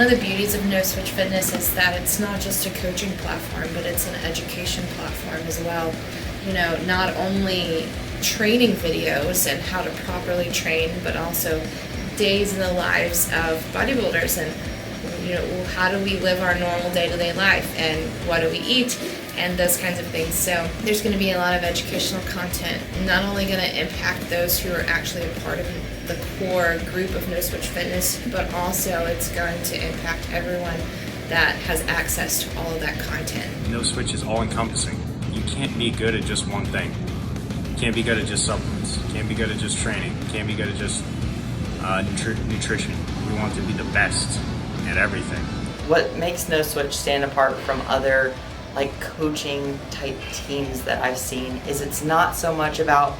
of the beauties of No Switch Fitness is that it's not just a coaching platform, but it's an education platform as well. Not only training videos and how to properly train, but also days in the lives of bodybuilders and how do we live our normal day-to-day life and what do we eat and those kinds of things. So there's going to be a lot of educational content, not only going to impact those who are actually a part of the core group of No Switch Fitness, but also it's going to impact everyone that has access to all of that content. No Switch is all-encompassing. You can't be good at just one thing. You can't be good at just supplements. You can't be good at just training. You can't be good at just nutrition. We want to be the best at everything. What makes No Switch stand apart from other coaching type teams that I've seen is it's not so much about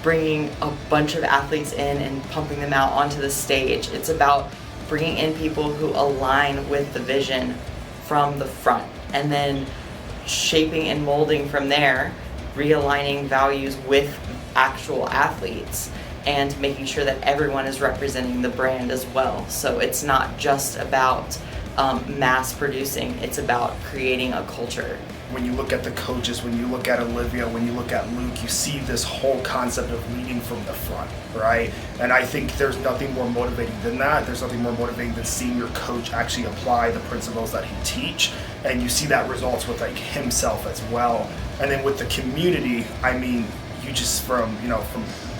bringing a bunch of athletes in and pumping them out onto the stage. It's about bringing in people who align with the vision from the front and then shaping and molding from there, realigning values with actual athletes and making sure that everyone is representing the brand as well. So it's not just about mass producing, it's about creating a culture. When you look at the coaches, when you look at Olivia, when you look at Luke, you see this whole concept of leading from the front, right? And I think there's nothing more motivating than that. There's nothing more motivating than seeing your coach actually apply the principles that he teach. And you see that results with himself as well. And then with the community, you just from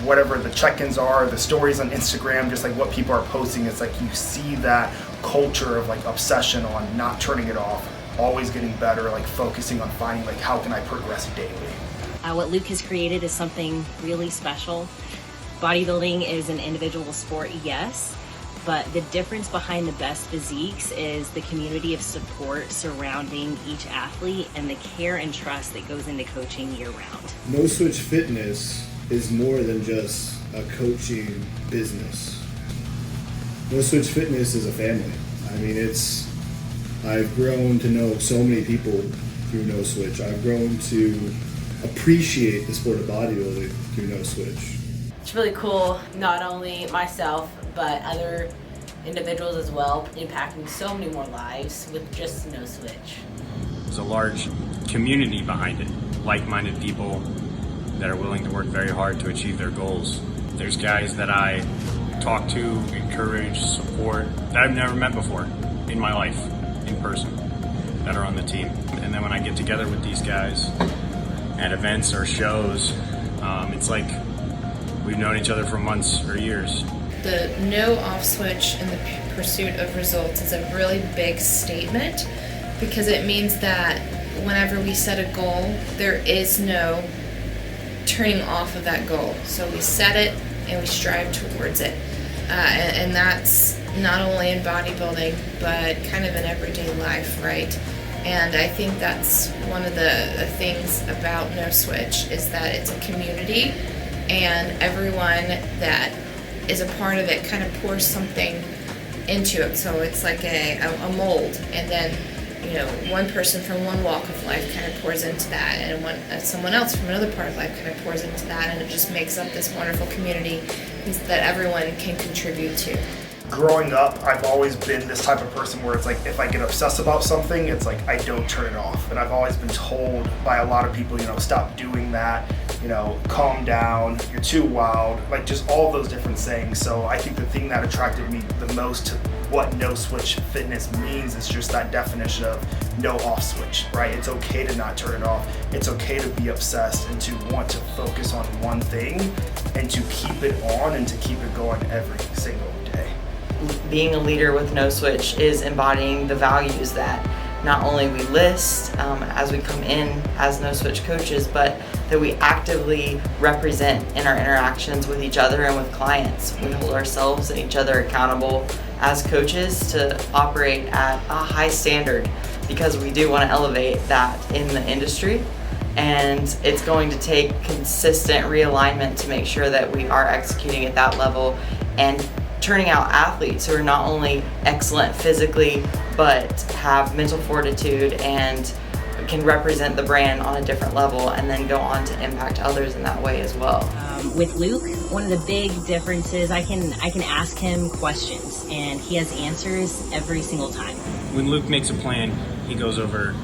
whatever the check-ins are, the stories on Instagram, just what people are posting, it's you see that culture of obsession on not turning it off, always getting better, focusing on finding how can I progress daily. What Luke has created is something really special. Bodybuilding is an individual sport, yes, but the difference behind the best physiques is the community of support surrounding each athlete and the care and trust that goes into coaching year-round. No Switch Fitness is more than just a coaching business. No Switch Fitness is a family. I've grown to know so many people through No Switch. I've grown to appreciate the sport of bodybuilding through No Switch. It's really cool, not only myself, but other individuals as well, impacting so many more lives with just No Switch. There's a large community behind it, like-minded people that are willing to work very hard to achieve their goals. There's guys that I talk to, encourage, support, that I've never met before in my life, in person, that are on the team. And then when I get together with these guys at events or shows, it's like we've known each other for months or years. The no off switch in the pursuit of results is a really big statement because it means that whenever we set a goal, there is no turning off of that goal. So we set it and we strive towards it. And that's not only in bodybuilding, but kind of in everyday life, right? And I think that's one of the things about No Switch is that it's a community and everyone that is a part of it kind of pours something into it. So it's like a mold, and then one person from one walk of life kind of pours into that, and someone else from another part of life kind of pours into that, and it just makes up this wonderful community that everyone can contribute to. Growing up, I've always been this type of person where it's if I get obsessed about something, it's I don't turn it off. And I've always been told by a lot of people, stop doing that, calm down, you're too wild, just all those different sayings. So I think the thing that attracted me the most to what No Switch Fitness means is just that definition of no off switch, right? It's okay to not turn it off. It's okay to be obsessed and to want to focus on one thing and to keep it on and to keep it going every single day. Being a leader with No Switch is embodying the values that not only we list as we come in as No Switch coaches, but that we actively represent in our interactions with each other and with clients. We hold ourselves and each other accountable as coaches to operate at a high standard because we do want to elevate that in the industry. And it's going to take consistent realignment to make sure that we are executing at that level and turning out athletes who are not only excellent physically, but have mental fortitude and can represent the brand on a different level and then go on to impact others in that way as well. With Luke, one of the big differences, I can ask him questions and he has answers every single time. When Luke makes a plan, he goes over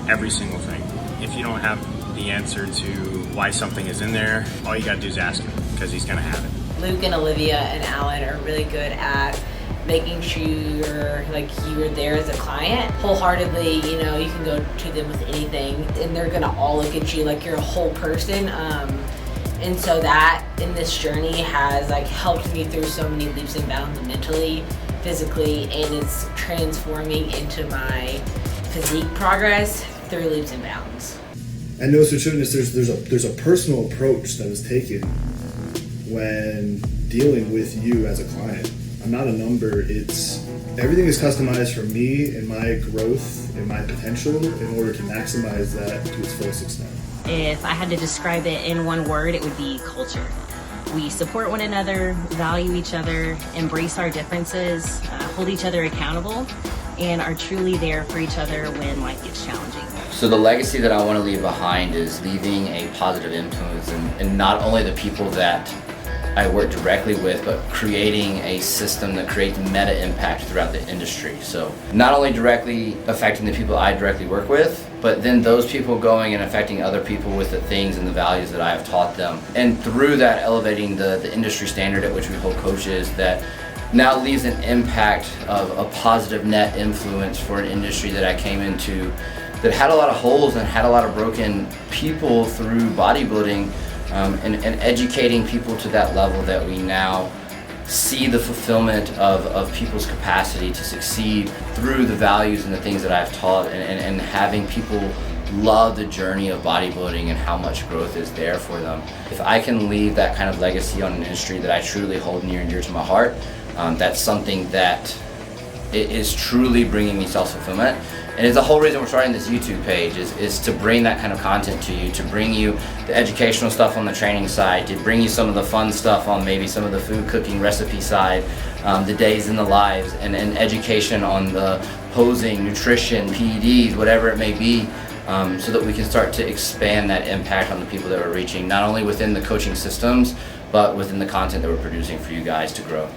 every single thing. If you don't have the answer to why something is in there, all you gotta do is ask him, because he's gonna have it. Luke and Olivia and Alan are really good at making sure like you're there as a client wholeheartedly. You know, you can go to them with anything and they're gonna all look at you like you're a whole person. And so that in this journey has like helped me through so many leaps and bounds mentally, physically, and it's transforming into my physique progress through leaps and bounds. And No Switch Fitness, there's a personal approach that is taken when dealing with you as a client. I'm not a number. It's everything is customized for me and my growth and my potential in order to maximize that to its fullest extent. If I had to describe it in one word, it would be culture. We support one another, value each other, embrace our differences, hold each other accountable, and are truly there for each other when life gets challenging. So the legacy that I want to leave behind is leaving a positive influence in not only the people that I work directly with, but creating a system that creates meta impact throughout the industry. So not only directly affecting the people I directly work with, but then those people going and affecting other people with the things and the values that I have taught them. And through that, elevating the industry standard at which we hold coaches that now leaves an impact of a positive net influence for an industry that I came into that had a lot of holes and had a lot of broken people through bodybuilding. And educating people to that level that we now see the fulfillment of people's capacity to succeed through the values and the things that I've taught, and having people love the journey of bodybuilding and how much growth is there for them. If I can leave that kind of legacy on an industry that I truly hold near and dear to my heart, that's something that is truly bringing me self-fulfillment. And it's the whole reason we're starting this YouTube page is to bring that kind of content to you, to bring you the educational stuff on the training side, to bring you some of the fun stuff on maybe some of the food cooking recipe side, the days in the lives, and education on the posing, nutrition, PEDs, whatever it may be, so that we can start to expand that impact on the people that we're reaching, not only within the coaching systems, but within the content that we're producing for you guys to grow.